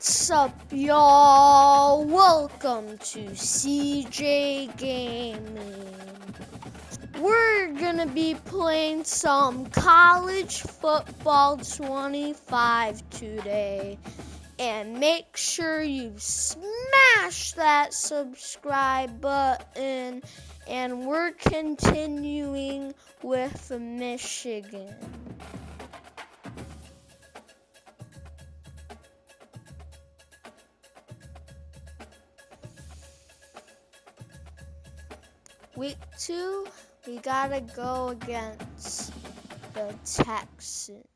What's up, y'all? Welcome to CJ Gaming. We're gonna be playing some college football 25 today. And make sure you smash that subscribe button. And we're continuing with Michigan. Week 2, we gotta go against the Texans.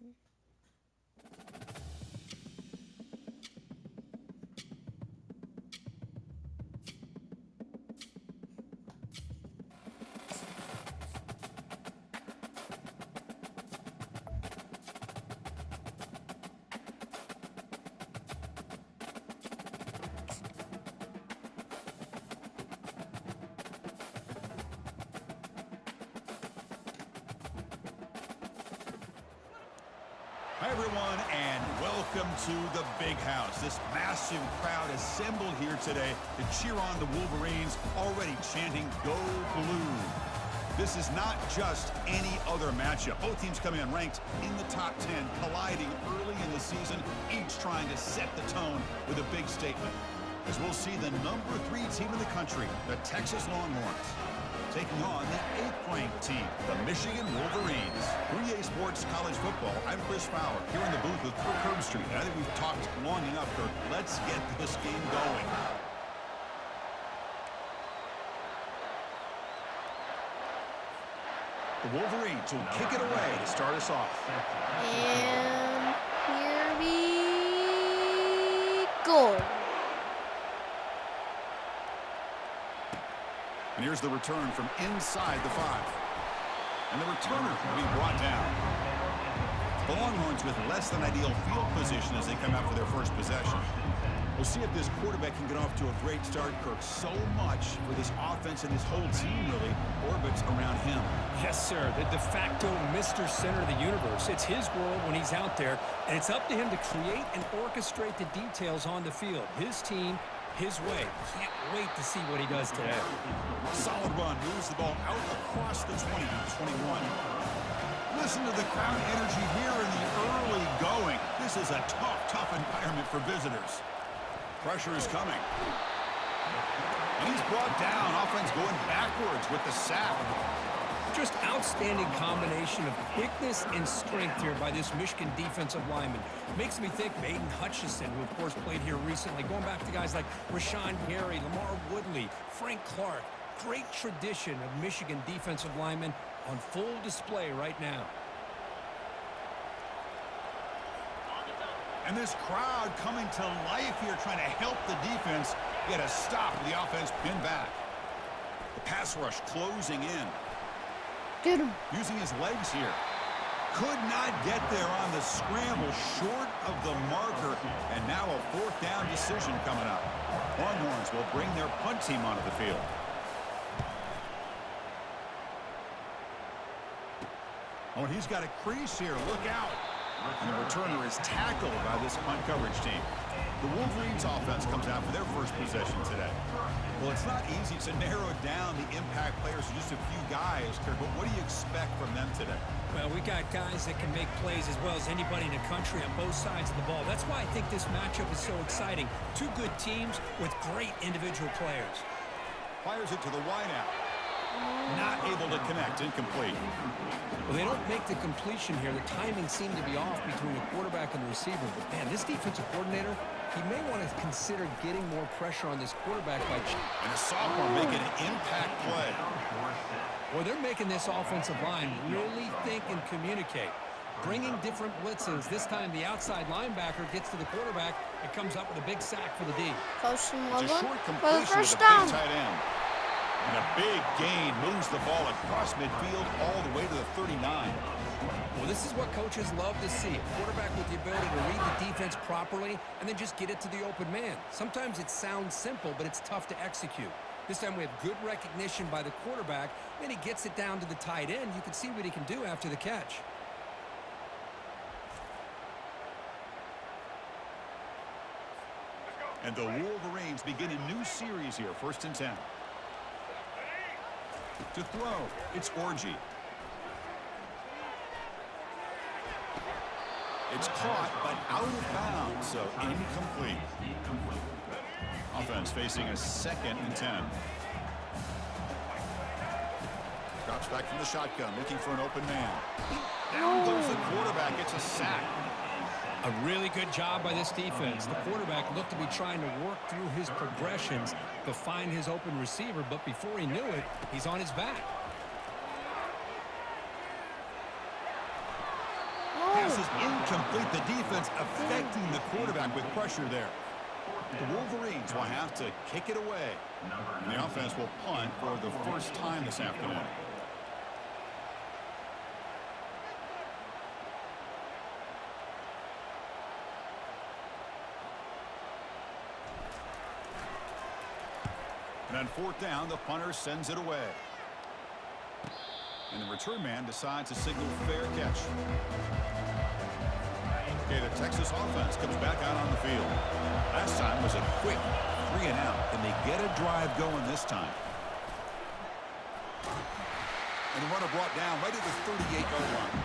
Hi, everyone, and welcome to the Big House. This massive crowd assembled here today to cheer on the Wolverines, already chanting, "Go Blue." This is not just any other matchup. Both teams coming in ranked in the top 10, colliding early in the season, each trying to set the tone with a big statement. As we'll see the number 3 team in the country, the Texas Longhorns, taking on the 8th-ranked team, the Michigan Wolverines. 3A Sports College Football, I'm Chris Fowler, here in the booth with Kirk Herbstreit. And I think we've talked long enough, Kirk. Let's get this game going. The Wolverines will kick it away to start us off. And here we go. And here's the return from inside the 5. And the returner will be brought down. The Longhorns with less than ideal field position as they come out for their first possession. We'll see if this quarterback can get off to a great start, Kirk. So much for this offense and this whole team really orbits around him. Yes, sir. The de facto Mr. Center of the universe. It's his world when he's out there, and it's up to him to create and orchestrate the details on the field. His team, his way. Can't wait to see what he does today. Solid run. Moves the ball out across the 20 to 21. Listen to the crowd energy here in the early going. This is a tough environment for visitors. Pressure is coming. And he's brought down. Offense going backwards with the sack. Just outstanding combination of quickness and strength here by this Michigan defensive lineman. Makes me think of Aiden Hutchinson, who of course played here recently. Going back to guys like Rashawn Gary, Lamar Woodley, Frank Clark. Great tradition of Michigan defensive linemen on full display right now. And this crowd coming to life here, trying to help the defense get a stop. The offense pinned back. The pass rush closing in. Get him. Using his legs here. Could not get there on the scramble, short of the marker. And now a 4th down decision coming up. Longhorns will bring their punt team onto the field. Oh, and he's got a crease here. Look out. And the returner is tackled by this punt coverage team. The Wolverines offense comes out for their first possession today. Well, it's not easy to narrow down the impact players to just a few guys, Kirk, but what do you expect from them today? Well, we got guys that can make plays as well as anybody in the country on both sides of the ball. That's why I think this matchup is so exciting. 2 good teams with great individual players. Fires it to the wideout. Not able to connect. Incomplete. Well, they don't make the completion here. The timing seemed to be off between the quarterback and the receiver. But, man, this defensive coordinator, he may want to consider getting more pressure on this quarterback by... And a sophomore making an impact play. Well, they're making this offensive line really think and communicate. Bringing different blitzes. This time the outside linebacker gets to the quarterback and comes up with a big sack for the D. Post and It's a level short for the completion first with a big down. tight end. And a big gain moves the ball across midfield all the way to the 39. Well, this is what coaches love to see. A quarterback with the ability to read the defense properly and then just get it to the open man. Sometimes it sounds simple, but it's tough to execute. This time we have good recognition by the quarterback, and he gets it down to the tight end. You can see what he can do after the catch. And the Wolverines begin a new series here, 1st and 10. To throw, it's Orgy. It's caught, but out of bounds, so incomplete. Offense facing a 2nd and 10. Drops back from the shotgun, looking for an open man. Down goes the quarterback. It's a sack. A really good job by this defense. The quarterback looked to be trying to work through his progressions to find his open receiver, but before he knew it, he's on his back. Pass is incomplete. The defense affecting the quarterback with pressure there. The Wolverines will have to kick it away. And the offense will punt for the first time this afternoon. And on 4th down, the punter sends it away. And the return man decides to signal fair catch. Okay, the Texas offense comes back out on the field. Last time was a quick 3 and out. Can they get a drive going this time? And the runner brought down right at the 38-yard line.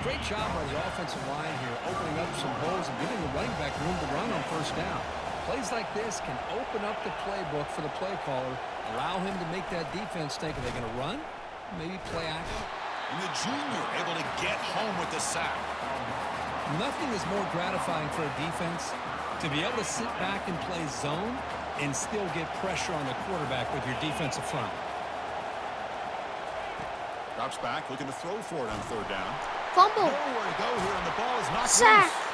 Great job by the offensive line here, opening up some holes and giving the running back room to run on 1st down. Plays like this can open up the playbook for the play caller, allow him to make that defense think, are they going to run? Maybe play action. And the junior able to get home with the sack. Nothing is more gratifying for a defense to be able to sit back and play zone and still get pressure on the quarterback with your defensive front. Drops back, looking to throw for it on 3rd down. Fumble. Nowhere to go here, and the ball is knocked Sack. loose.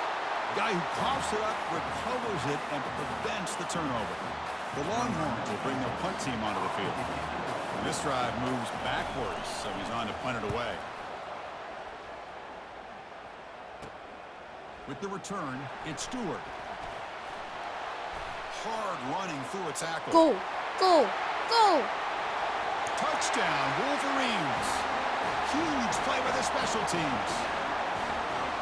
The guy who coughs it up, recovers it, and prevents the turnover. The Longhorns will bring their punt team onto the field. And this drive moves backwards, so he's on to punt it away. With the return, it's Stewart. Hard running through a tackle. Go. Go. Go. Touchdown, Wolverines. Huge play by the special teams.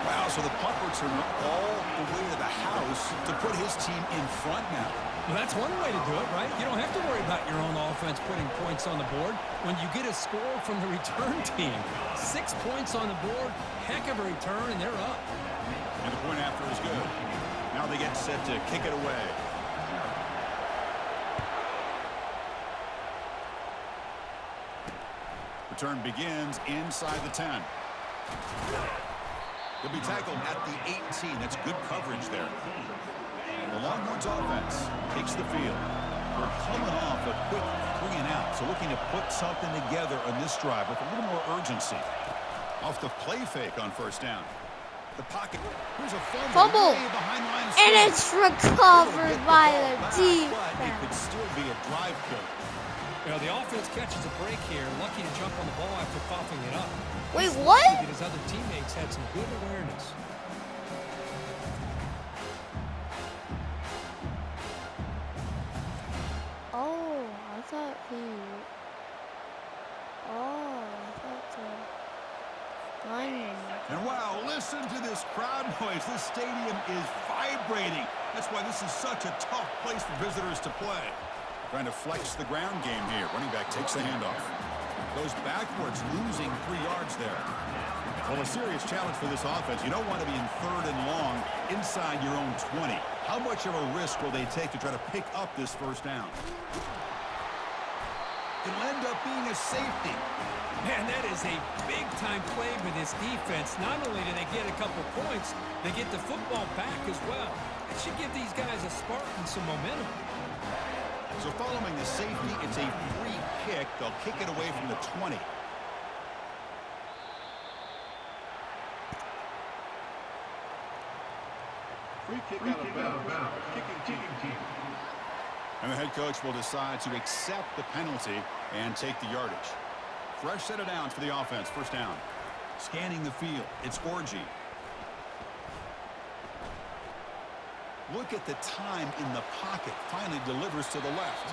Wow, so the punt returner all the way to the house to put his team in front now. Well, that's one way to do it, right? You don't have to worry about your own offense putting points on the board when you get a score from the return team. 6 points on the board, heck of a return, and they're up. And the point after is good. Now they get set to kick it away. Return begins inside the 10. They'll be tackled at the 18. That's good coverage there. The Longhorns offense takes the field. They're coming off a quick 3 and out, so looking to put something together on this drive with a little more urgency. Off the play fake on 1st down. The pocket. Here's a fumble. Behind line And it's recovered by the defense. But it could still be a drive killer. You know, the offense catches a break here, lucky to jump on the ball after coughing it up. Wait, He's what? lucky that his other teammates had some good awareness. Oh, I thought the lineman. And wow, listen to this crowd noise. This stadium is vibrating. That's why this is such a tough place for visitors to play. Trying to flex the ground game here. Running back takes the handoff. Goes backwards, losing 3 yards there. Well, a serious challenge for this offense. You don't want to be in 3rd and long inside your own 20. How much of a risk will they take to try to pick up this 1st down? It'll end up being a safety. Man, that is a big-time play for this defense. Not only do they get a couple points, they get the football back as well. It should give these guys a spark and some momentum. So following the safety, it's a free kick. They'll kick it away from the 20. Free kick out of bounds. Kicking team. And the head coach will decide to accept the penalty and take the yardage. Fresh set of downs for the offense. 1st down. Scanning the field. It's Orgy. Look at the time in the pocket. Finally delivers to the left.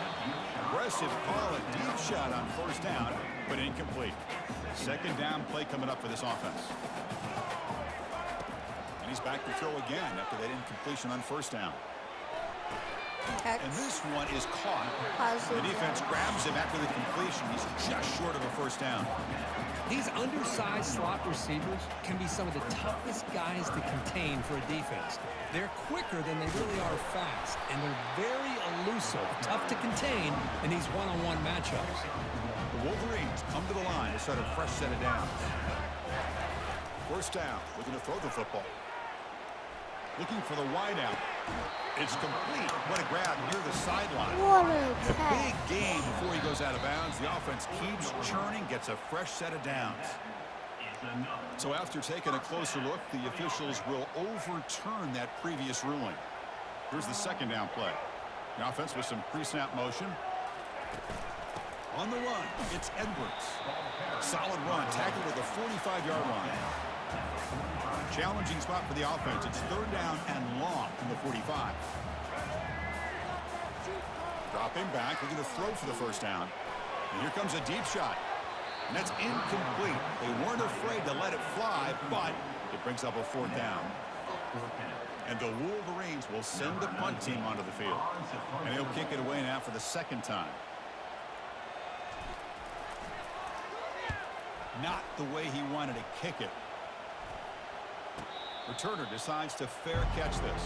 Aggressive call, a deep shot on 1st down, but incomplete. 2nd down play coming up for this offense. And he's back to throw again after that incompletion on 1st down. Catch. And this one is caught. Positive. The defense grabs him after the completion. He's just short of a first down. These undersized slot receivers can be some of the toughest guys to contain for a defense. They're quicker than they really are fast, and they're very elusive, tough to contain in these one-on-one matchups. The Wolverines come to the line to start a fresh set of downs. First down, looking to throw the football. Looking for the wideout. It's complete. What a grab near the sideline. What a A catch. big gain before he goes out of bounds. The offense keeps churning, gets a fresh set of downs. So after taking a closer look, the officials will overturn that previous ruling. Here's the second down play. The offense with some pre-snap motion. On the run, it's Edwards. Solid run, tackled at the 45-yard line. Challenging spot for the offense. It's third down and long from the 45. Dropping back, looking to throw for the first down. And here comes a deep shot. And that's incomplete. They weren't afraid to let it fly, but it brings up a fourth down. And the Wolverines will send the punt team onto the field. And they'll kick it away now for the second time. Not the way he wanted to kick it. Returner decides to fair catch this.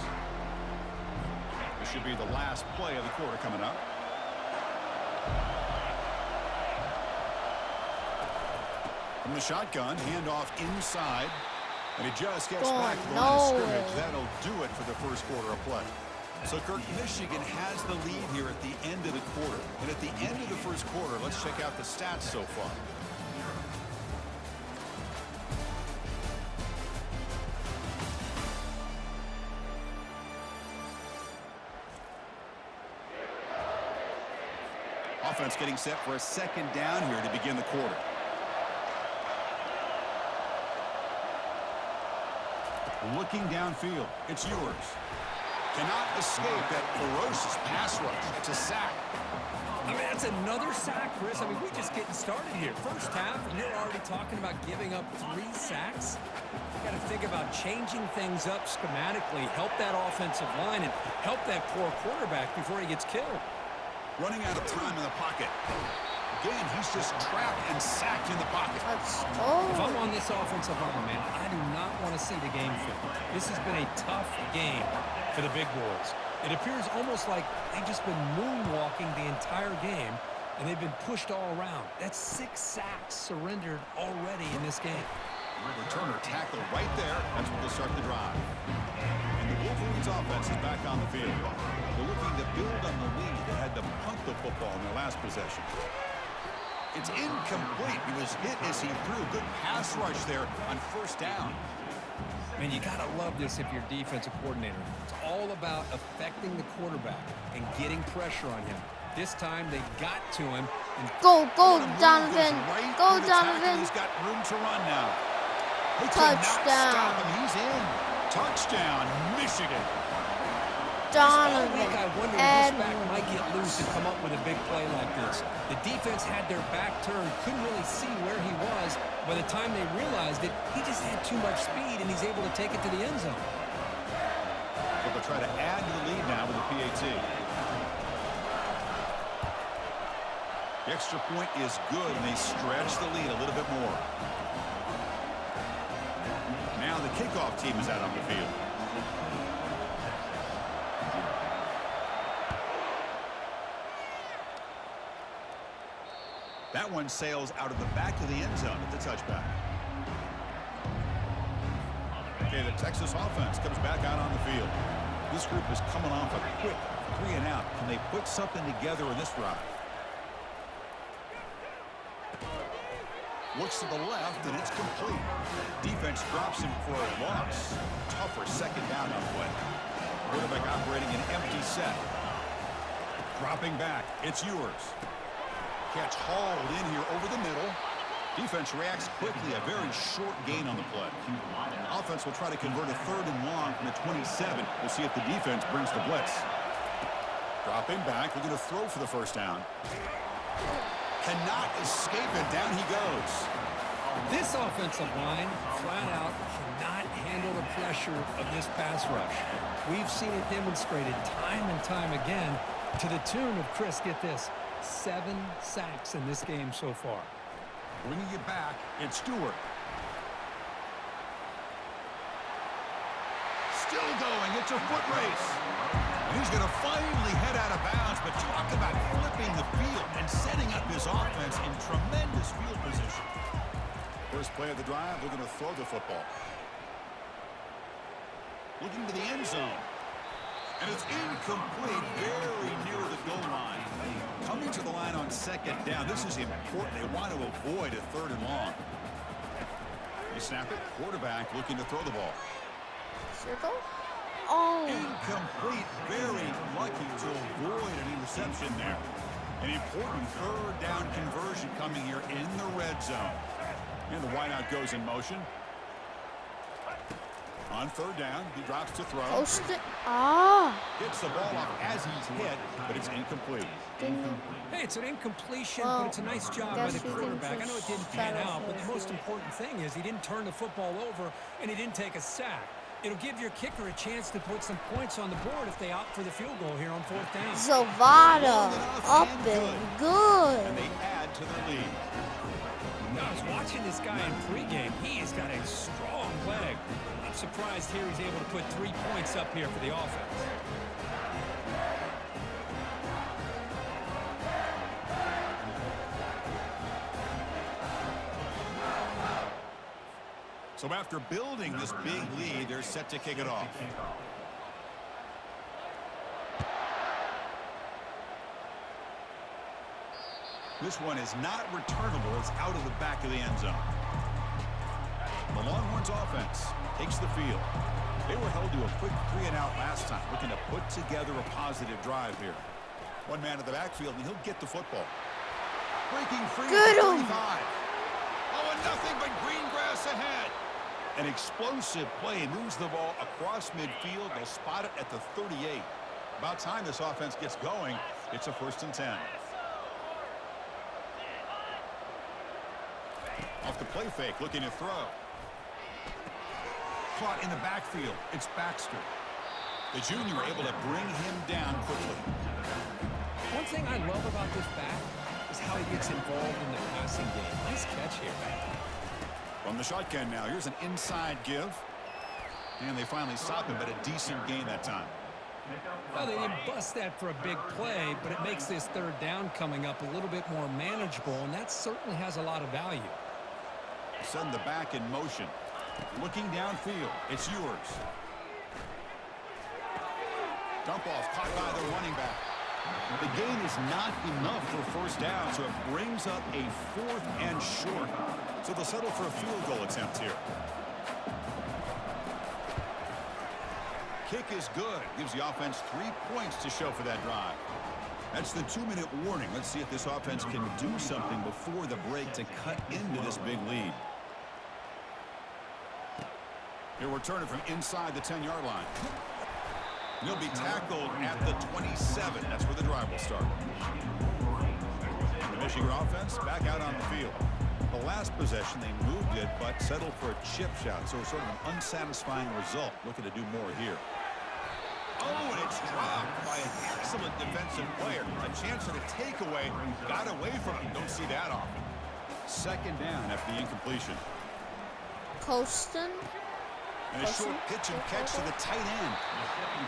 This should be the last play of the quarter coming up. From the shotgun, handoff inside. And he just gets back to the line of scrimmage. That'll do it for the first quarter of play. So, Kirk, Michigan has the lead here at the end of the quarter. And at the end of the first quarter, let's check out the stats so far. Offense getting set for a second down here to begin the quarter. Looking downfield. It's yours. Cannot escape that ferocious pass rush. It's a sack. I mean, that's another sack, Chris. I mean, we're just getting started here. First half, and you're already talking about giving up 3 sacks. You got to think about changing things up schematically, help that offensive line, and help that poor quarterback before he gets killed. Running out of time in the pocket. Again, he's just trapped and sacked in the pocket. If I'm on this offensive line, man, I do not want to see the game film. This has been a tough game for the big boys. It appears almost like they've just been moonwalking the entire game, and they've been pushed all around. That's 6 sacks surrendered already in this game. Returner tackled right there. That's where they'll start the drive. And the Wolverines offense is back on the field. They're looking to build on the lead. They had to punt the football in their last possession. It's incomplete. He was hit as he threw. Good pass rush there on first down. Man, you got to love this if you're defensive coordinator. It's all about affecting the quarterback and getting pressure on him. This time they got to him. And Go, Donovan. Right Go, through the tackle. Donovan. He's got room to run now. They could not Touchdown. stop him. He's in. Touchdown, Michigan. all week Donovan. I wonder if this back might get loose and come up with a big play like this. The defense had their back turned, couldn't really see where he was. By the time they realized it, he just had too much speed, and he's able to take it to the end zone. So they'll try to add to the lead now with the PAT. The extra point is good, and they stretch the lead a little bit more. Now the kickoff team is out on the field. That one sails out of the back of the end zone at the touchback. Okay, the Texas offense comes back out on the field. This group is coming off a quick 3-and-out. Can they put something together in this drive? Looks to the left, and it's complete. Defense drops him for a loss. Tougher second down on the way. Quarterback operating an empty set. Dropping back. It's yours. Catch hauled in here over the middle. Defense reacts quickly. A very short gain on the play. Offense will try to convert a 3rd and long from the 27. We'll see if the defense brings the blitz. Dropping back. Looking to throw for the first down. Cannot escape it. Down he goes. This offensive line, flat out, cannot handle handle the pressure of this pass rush. We've seen it demonstrated time and time again to the tune of, Chris, get this, 7 sacks in this game so far. Bringing it back, it's Stewart. Still going. It's a foot race. And he's going to finally head out of bounds, but talk about flipping the field and setting up his offense in tremendous field position. First play of the drive, they're going to throw the football. Looking to the end zone. And it's incomplete, very near the goal line. Coming to the line on second down. This is important. They want to avoid a 3rd and long. They snap it. Quarterback looking to throw the ball. Circle? Oh. Incomplete. Very lucky to avoid an interception there. An important 3rd down conversion coming here in the red zone. And the wideout goes in motion. On 3rd down, he drops to throw. Post it. Ah. Gets the ball off as he's hit, but it's incomplete. Hey, it's an incompletion, but it's a nice job by the quarterback. I know it didn't pan out, but the most important thing is he didn't turn the football over, and he didn't take a sack. It'll give your kicker a chance to put some points on the board if they opt for the field goal here on 4th down. Zavada. Up and good. And they add to their lead. I was watching this guy in pregame. He has got a strong leg. I'm surprised here he's able to put 3 points up here for the offense. So after building this big lead, they're set to kick it off. This one is not returnable. It's out of the back of the end zone. The Longhorns offense takes the field. They were held to a quick 3-and-out last time, looking to put together a positive drive here. One man in the backfield, and he'll get the football. Breaking free at the 35. Oh, and nothing but green grass ahead. An explosive play moves the ball across midfield. They'll spot it at the 38. About time this offense gets going. It's a 1st and 10. Off the play fake, looking to throw. Caught in the backfield. It's Baxter. The junior able to bring him down quickly. One thing I love about this back is how he gets involved in the passing game. Nice catch here. From the shotgun now, here's an inside give. And they finally stop him, but a decent gain that time. Well, they didn't bust that for a big play, but it makes this 3rd down coming up a little bit more manageable, and that certainly has a lot of value. Send the back in motion. Looking downfield. It's yours. Dump off caught by the running back. The gain is not enough for 1st down, so it brings up a 4th and short. So they'll settle for a field goal attempt here. Kick is good. Gives the offense 3 points to show for that drive. That's the 2-minute warning. Let's see if this offense can do something before the break to cut into this big lead. He'll return it from inside the 10-yard line. He'll be tackled at the 27. That's where the drive will start. The Michigan offense back out on the field. The last possession, they moved it, but settled for a chip shot. So sort of an unsatisfying result. Looking to do more here. Oh, and it's dropped by an excellent defensive player. A chance at a takeaway. Got away from him. Don't see that often. 2nd down after the incompletion. Poston. And a short pitch and catch to the tight end.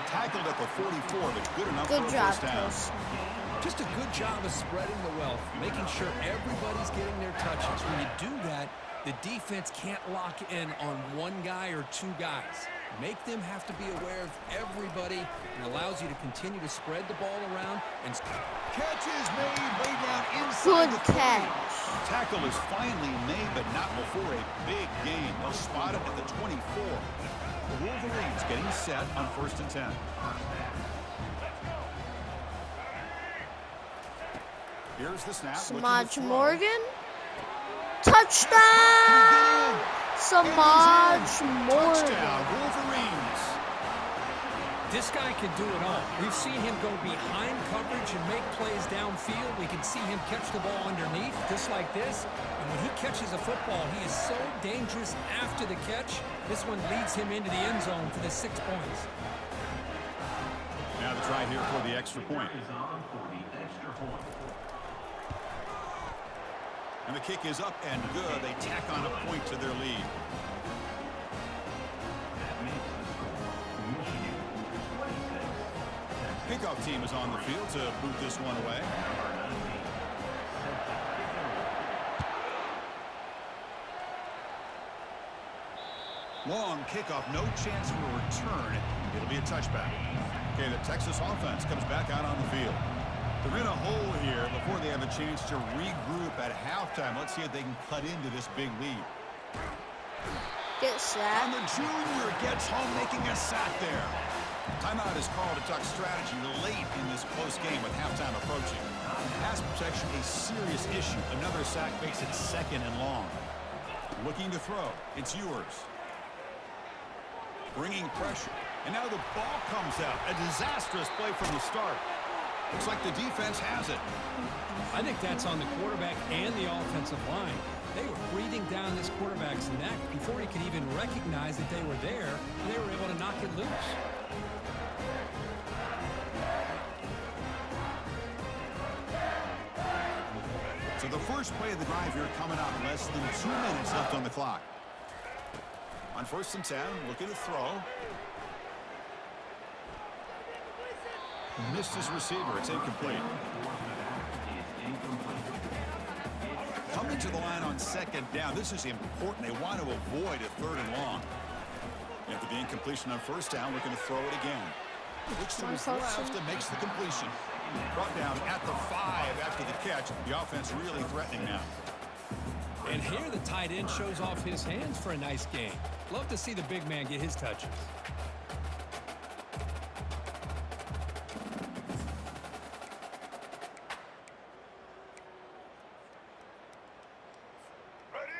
Tackled at the 44, but good enough for a job, 1st down. Just a good job of spreading the wealth, making sure everybody's getting their touches. When you do that, the defense can't lock in on one guy or 2 guys. Make them have to be aware of everybody, and allows you to continue to spread the ball around. And catch is made way down inside. Good catch. Tackle is finally made, but not before a big gain. They'll spot it at the 24. The Wolverines getting set on 1st and 10. Here's the snap. Samaj Morgan. Touchdown! Samaj Morgan. Touchdown, Wolverines. This guy can do it all. We've seen him go behind coverage and make plays downfield. We can see him catch the ball underneath, just like this. And when he catches a football, he is so dangerous after the catch. This one leads him into the end zone for the 6 points. Now the try here for the extra point. And the kick is up and good. They tack on a point to their lead. Kickoff team is on the field to boot this one away. Long kickoff, no chance for a return. It'll be a touchback. Okay, the Texas offense comes back out on the field. They're in a hole here before they have a chance to regroup at halftime. Let's see if they can cut into this big lead. Get sacked. And the junior gets home, making a sack there. Timeout is called to talk strategy late in this close game with halftime approaching. Pass protection a serious issue. Another sack makes it 2nd and long. Looking to throw. It's yours. Bringing pressure. And now the ball comes out. A disastrous play from the start. Looks like the defense has it. I think that's on the quarterback and the offensive line. They were breathing down this quarterback's neck before he could even recognize that they were there, and they were able to knock it loose. So the first play of the drive here coming up. Less than 2 minutes left on the clock. On 1st and 10, looking to throw. Missed his receiver. It's incomplete. Coming to the line on 2nd down. This is important. They want to avoid a 3rd and long. After the incompletion on 1st down, looking to throw it again. Looks to his left and makes the completion. Brought down at the 5 after the catch. The offense really threatening now. And here the tight end shows off his hands for a nice game. Love to see the big man get his touches.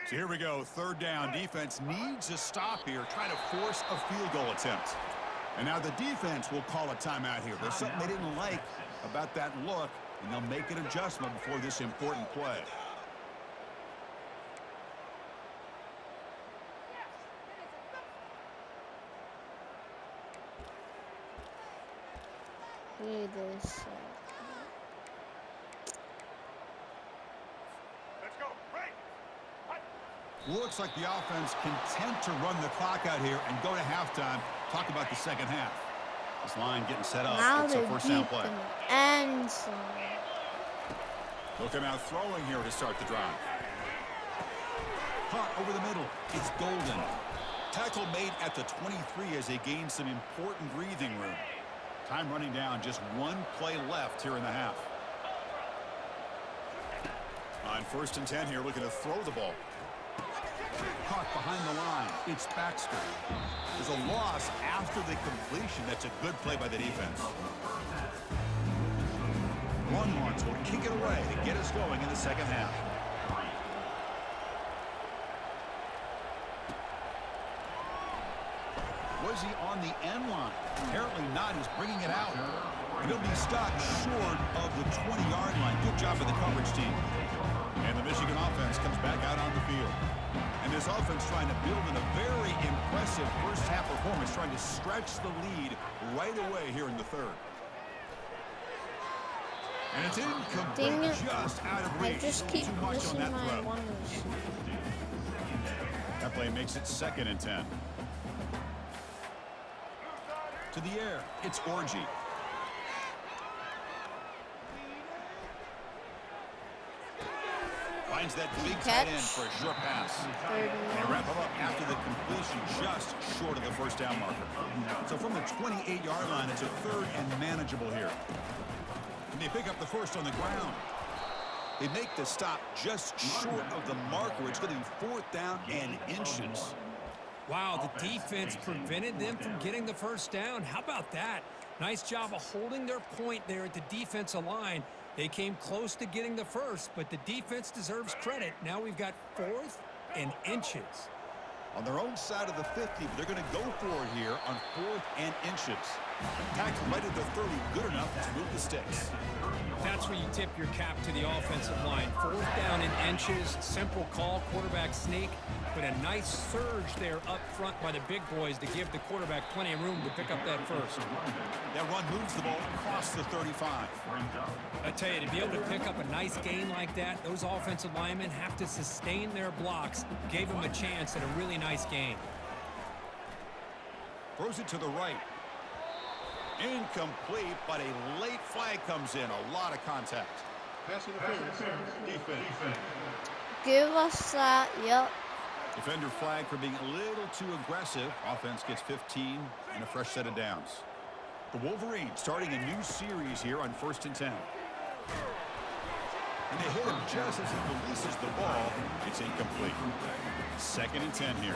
So here we go, 3rd down. Defense needs a stop here, trying to force a field goal attempt. And now the defense will call a timeout here. There's something they didn't like about that look, and they'll make an adjustment before this important play. Look at this. Looks like the offense content to run the clock out here and go to halftime. Talk about the 2nd half. This line getting set up. Now It's a they're 1st down deep play. in the end zone. They'll come out throwing here to start the drive. Caught over the middle. It's Golden. Tackle made at the 23 as they gain some important breathing room. Time running down. Just 1 play left here in the half. On 1st and 10 here, looking to throw the ball. Caught behind the line. It's Baxter. There's a loss after the completion. That's a good play by the defense. Longhorns will kick it away to get us going in the 2nd half. Was he on the end line? Apparently not. He's bringing it out. And he'll be stopped short of the 20-yard line. Good job by the coverage team. And the Michigan offense comes back out on the field. And this offense trying to build in a very impressive first half performance, trying to stretch the lead right away here in the 3rd. And it's incomplete, just out of reach. I just keep Too much on missing that my throw. wonders. That play makes it 2nd and 10. To the air, it's Orgy. Finds that big tight end for a short pass. And wrap him up after the completion, just short of the 1st down marker. So from the 28-yard line, it's a 3rd and manageable here. And they pick up the 1st on the ground. They make the stop just short of the marker. It's going to be 4th down and inches. Wow, the defense prevented them from getting the 1st down. How about that? Nice job of holding their point there at the defensive line. They came close to getting the 1st, but the defense deserves credit. Now we've got 4th and inches. On their own side of the 50, but they're going to go for it here on 4th and inches. Tackle right at the 30, good enough to move the sticks. That's where you tip your cap to the offensive line. 4th down in inches, simple call, quarterback sneak, but a nice surge there up front by the big boys to give the quarterback plenty of room to pick up that first. That run moves the ball across the 35. I tell you, to be able to pick up a nice gain like that, those offensive linemen have to sustain their blocks. Gave them a chance at a really nice gain. Throws it to the right. Incomplete, but a late flag comes in. A lot of contact. Pass interference. Defense. Give us that. Yep. Defender flag for being a little too aggressive. Offense gets 15 and a fresh set of downs. The Wolverines starting a new series here on 1st and 10. And they hit him just as he releases the ball. It's incomplete. 2nd and 10 here.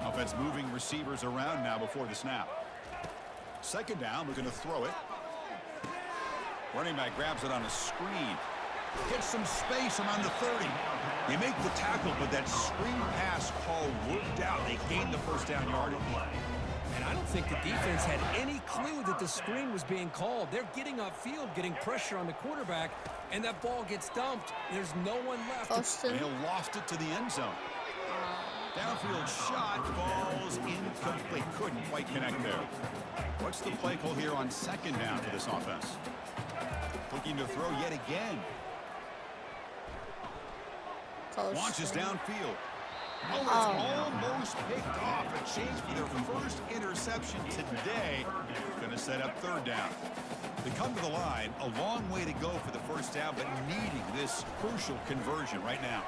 Offense moving receivers around now before the snap. 2nd down, looking to throw it. Running back grabs it on a screen. Gets some space around the 30. They make the tackle, but that screen pass call worked out. They gained the 1st down yardage. And I don't think the defense had any clue that the screen was being called. They're getting upfield, getting pressure on the quarterback, and that ball gets dumped. There's no one left. Austin. And he'll loft it to the end zone. Downfield shot falls incomplete. Couldn't quite connect there. What's the play call here on 2nd down for this offense? Looking to throw yet again. Launches downfield. Oh, it's almost picked off. A chance for their first interception today. Going to set up 3rd down. They come to the line. A long way to go for the 1st down, but needing this crucial conversion right now.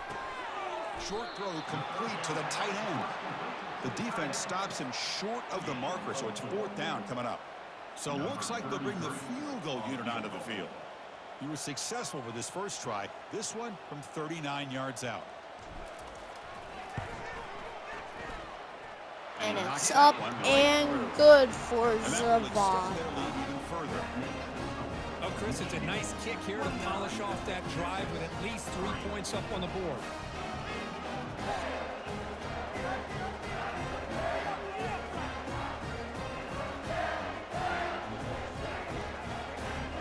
Short throw complete to the tight end. The defense stops him short of the marker, so it's 4th down coming up. So looks like they'll bring the field goal unit onto the field. He was successful with his first try. This one from 39 yards out. And he it's knocks up that one right and through. good for And that will extend Zavon. their lead even further. Oh, Chris, it's a nice kick here to polish off that drive with at least 3 points up on the board.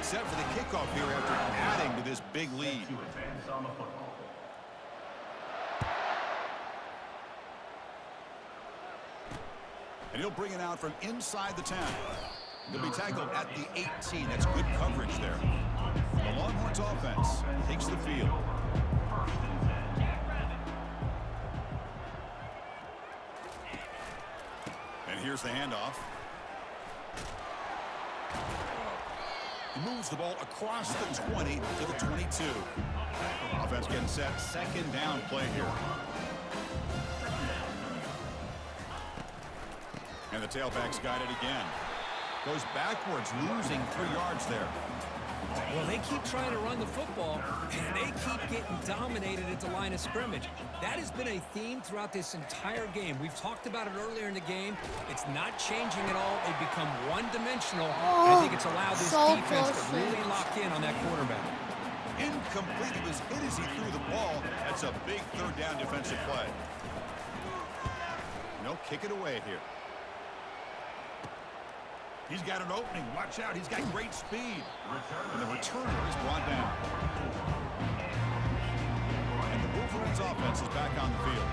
Set for the kickoff here after adding to this big lead. And he'll bring it out from inside the 10. They'll be tackled at the 18. That's good coverage there. The Longhorns offense takes the field. And here's the handoff. He moves the ball across the 20 to the 22. Offense getting set. 2nd down play here. And the tailback's got it again. Goes backwards, losing 3 yards there. Well, they keep trying to run the football, and they keep getting dominated at the line of scrimmage. That has been a theme throughout this entire game. We've talked about it earlier in the game. It's not changing at all. They've become one-dimensional, and I think it's allowed this defense to really lock in on that quarterback. Incomplete. It was hit as he threw the ball. That's a big 3rd down defensive play. No, kick it away here. He's got an opening. Watch out. He's got great speed. And the returner is brought down. And the Wolverines offense is back on the field.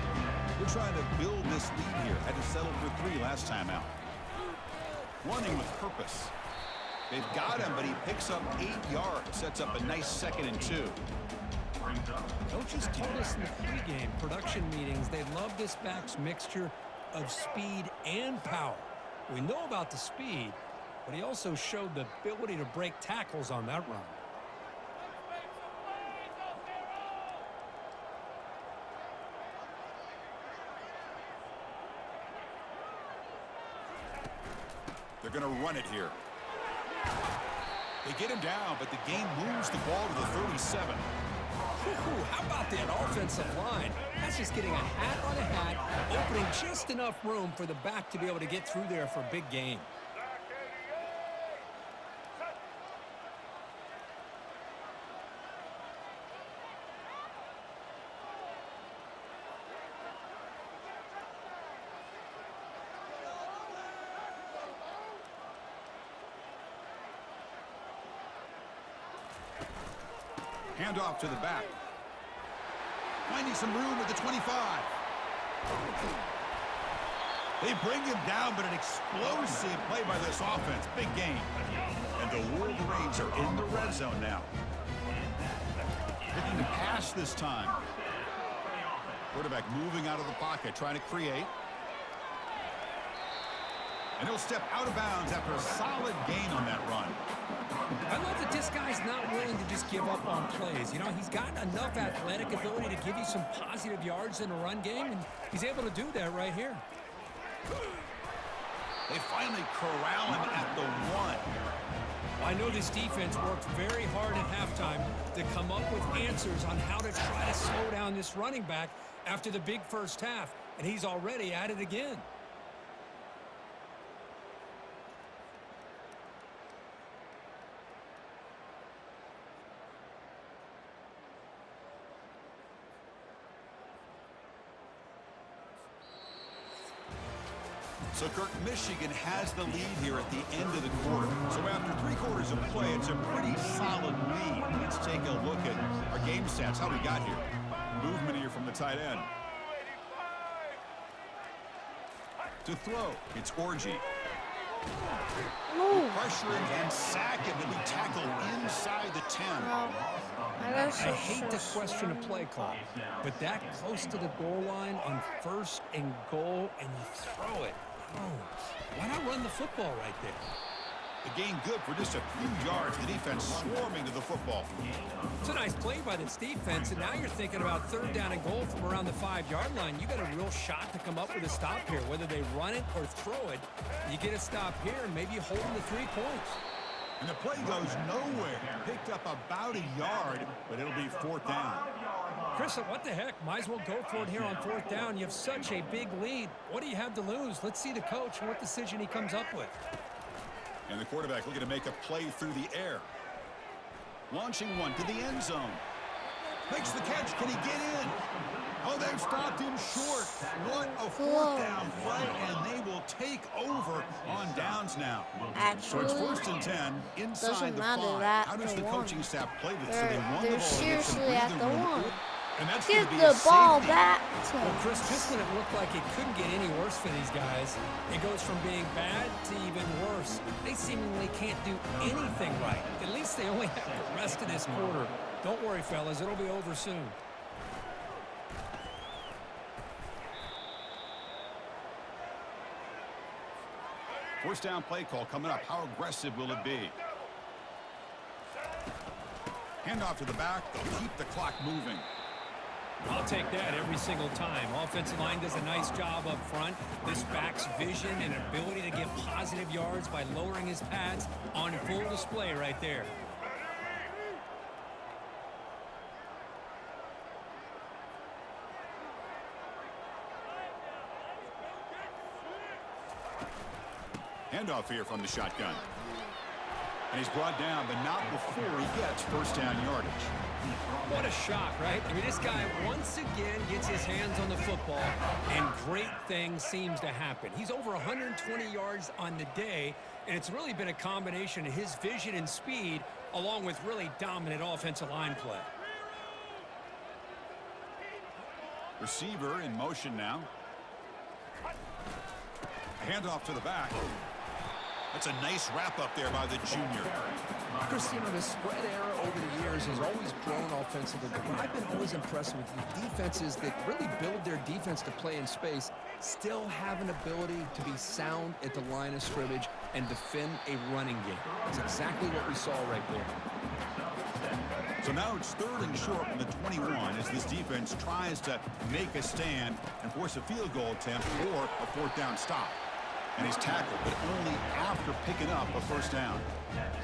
They're trying to build this lead here. Had to settle for 3 last time out. Running with purpose. They've got him, but he picks up 8 yards. Sets up a nice 2nd and 2. Coaches told us in the pregame production meetings they love this back's mixture of speed and power. We know about the speed, but he also showed the ability to break tackles on that run. They're going to run it here. They get him down, but the game moves the ball to the 37. How about that offensive line? That's just getting a hat on a hat, opening just enough room for the back to be able to get through there for a big gain. Hand off to the back. Finding some room at the 25. They bring him down, but an explosive play by this offense. Big game. And the Wolverines are in the red zone now. Looking to pass this time. Quarterback moving out of the pocket, trying to create. And he'll step out of bounds after a solid gain on that run. I love that this guy's not willing to just give up on plays. You know, he's got enough athletic ability to give you some positive yards in a run game, and he's able to do that right here. They finally corral him at the 1. I know this defense worked very hard at halftime to come up with answers on how to try to slow down this running back after the big first half, and he's already at it again. So, Kirk, Michigan has the lead here at the end of the quarter. So after 3 quarters of play, it's a pretty solid lead. Let's take a look at our game stats, how we got here. Movement here from the tight end. To throw, it's Orgy. Pressuring and sack him to be tackled inside the 10. I hate to question a play call, but that close to the goal line on 1st and goal, and you throw it. Oh, why not run the football right there? The gain good for just a few yards. The defense swarming to the football. It's a nice play by this defense, and now you're thinking about 3rd down and goal from around the 5-yard line. You got a real shot to come up with a stop here. Whether they run it or throw it, you get a stop here, and maybe you hold them to 3 points. And the play goes nowhere. Picked up about a yard, but it'll be 4th down. Chris, what the heck? Might as well go for it here on 4th down. You have such a big lead. What do you have to lose? Let's see the coach and what decision he comes up with. And the quarterback looking to make a play through the air. Launching one to the end zone. Makes the catch. Can he get in? Oh, they've stopped him short. What a 4th down play, and they will take over on downs now. Actually, so it's 1st and 10 inside doesn't the matter 5. that How does the one. coaching staff play this? So they run the They're ball. seriously at the 1. And that's Give gonna be a the ball safety. back to Well, Chris, just when it looked like it couldn't get any worse for these guys, it goes from being bad to even worse. They seemingly can't do anything right. At least they only have the rest of this quarter. Don't worry, fellas. It'll be over soon. First down play call coming up. How aggressive will it be? Handoff to the back. They'll keep the clock moving. I'll take that every single time. Offensive line does a nice job up front. This back's vision and ability to get positive yards by lowering his pads on full display right there. Handoff here from the shotgun. And he's brought down, but not before he gets 1st down yardage. What a shock, right? I mean, this guy once again gets his hands on the football, and great things seems to happen. He's over 120 yards on the day, and it's really been a combination of his vision and speed, along with really dominant offensive line play. Receiver in motion now. Handoff to the back. That's a nice wrap up there by the junior. Chris, you know, the spread era over the years has always grown offensively, but what I've been always impressed with the defenses that really build their defense to play in space still have an ability to be sound at the line of scrimmage and defend a running game. That's exactly what we saw right there. So now it's 3rd and short from the 21 as this defense tries to make a stand and force a field goal attempt or a 4th down stop. And he's tackled, but only after picking up a 1st down.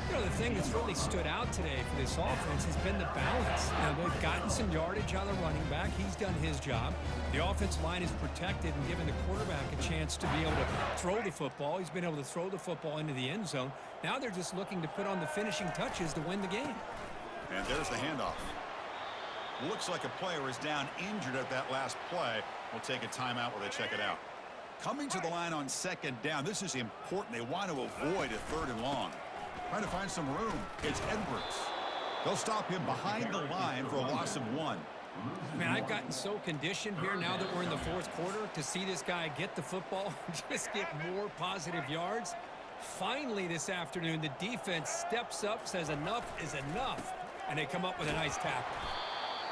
You know, the thing that's really stood out today for this offense has been the balance. Now, they've gotten some yardage on the running back. He's done his job. The offensive line is protected and given the quarterback a chance to be able to throw the football. He's been able to throw the football into the end zone. Now they're just looking to put on the finishing touches to win the game. And there's the handoff. Looks like a player is down injured at that last play. We'll take a timeout while they check it out. Coming to the line on 2nd down. This is important. They want to avoid a 3rd and long. Trying to find some room. It's Edwards. They'll stop him behind the line for a loss of 1. Man, I've gotten so conditioned here now that we're in the fourth quarter to see this guy get the football and just get more positive yards. Finally this afternoon, the defense steps up, says enough is enough, and they come up with a nice tackle.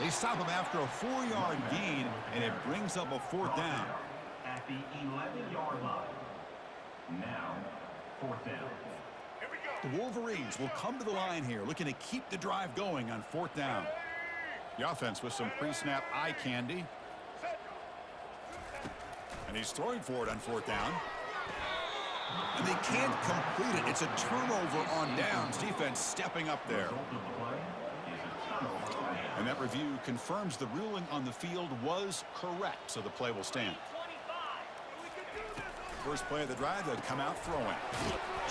They stop him after a 4-yard gain, and it brings up a 4th down. At the 11-yard line. Now, 4th down. The Wolverines will come to the line here, looking to keep the drive going on 4th down. The offense with some pre-snap eye candy. And he's throwing for it on 4th down. And they can't complete it. It's a turnover on downs. Defense stepping up there. And that review confirms the ruling on the field was correct, so the play will stand. First play of the drive, they'll come out throwing.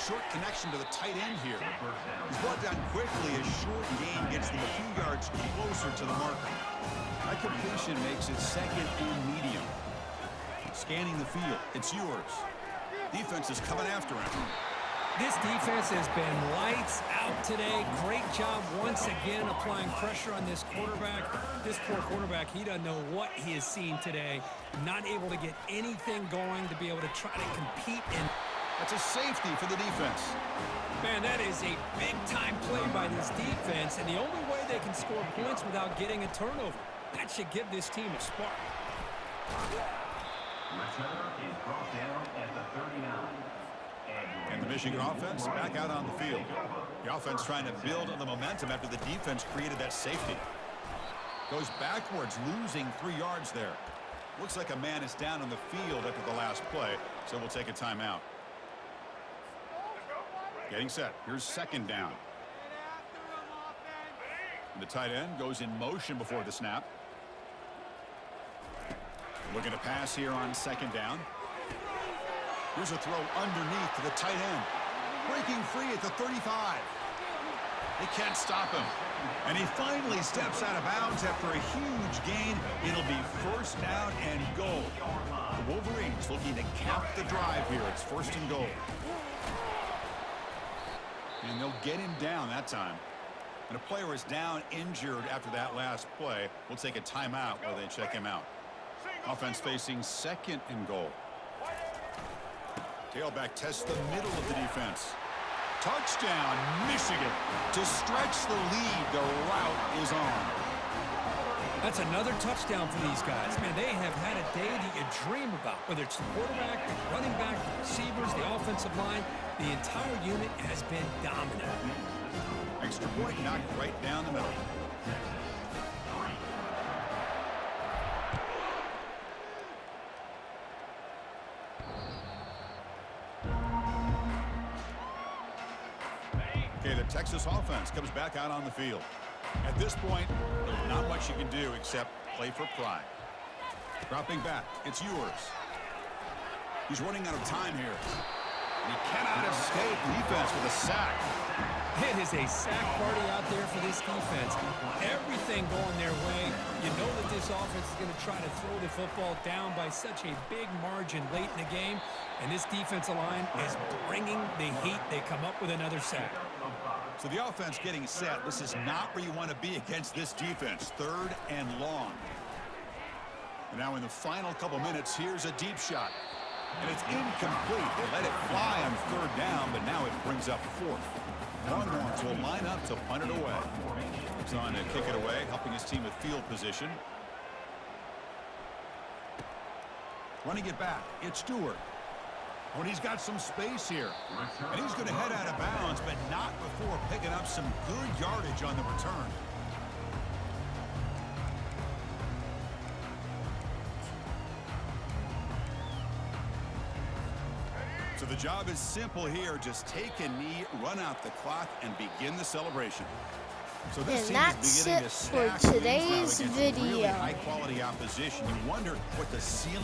Short connection to the tight end here. He's brought down quickly as short gain gets them a few yards closer to the marker. That completion makes it 2nd and medium. Scanning the field, it's yours. Defense is coming after him. This defense has been lights out today. Great job once again applying pressure on this quarterback. This poor quarterback, he doesn't know what he has seen today. Not able to get anything going to be able to try to compete in. That's a safety for the defense. Man, that is a big-time play by this defense, and the only way they can score points without getting a turnover. That should give this team a spark. Returner is brought down at the 39. And the Michigan offense back out on the field. The offense trying to build on the momentum after the defense created that safety. Goes backwards, losing 3 yards there. Looks like a man is down on the field after the last play, so we'll take a timeout. Getting set. Here's 2nd down. And the tight end goes in motion before the snap. Looking to pass here on 2nd down. Here's a throw underneath to the tight end. Breaking free at the 35. They can't stop him. And he finally steps out of bounds after a huge gain. It'll be 1st down and goal. The Wolverines looking to cap the drive here. It's 1st and goal. And they'll get him down that time. And a player is down injured after that last play. We'll take a timeout while they check him out. Offense facing 2nd and goal. Tailback tests the middle of the defense. Touchdown, Michigan. To stretch the lead, the route is on. That's another touchdown for these guys. Man, they have had a day that you dream about. Whether it's the quarterback, the running back, the receivers, the offensive line, the entire unit has been dominant. Extra point knocked right down the middle. Okay, the Texas offense comes back out on the field. At this point, there's not much you can do except play for pride. Dropping back, it's yours. He's running out of time here. He cannot escape defense with a sack. It is a sack party out there for this defense. Everything going their way. You know that this offense is going to try to throw the football down by such a big margin late in the game. And this defensive line is bringing the heat. They come up with another sack. So the offense getting set. This is not where you want to be against this defense. 3rd and long. And now in the final couple minutes, here's a deep shot. And it's incomplete. They let it fly on 3rd down, but now it brings up 4th. Longhorns will line up to punt it away. He's on to kick it away, helping his team with field position. Running it back, it's Stewart. When he's got some space here. And he's going to head out of bounds, but not before picking up some good yardage on the return. So the job is simple here. Just take a knee, run out the clock, and begin the celebration. So this And team that's is beginning it to for stack wins now today's against really video. high-quality opposition. You wonder what the ceiling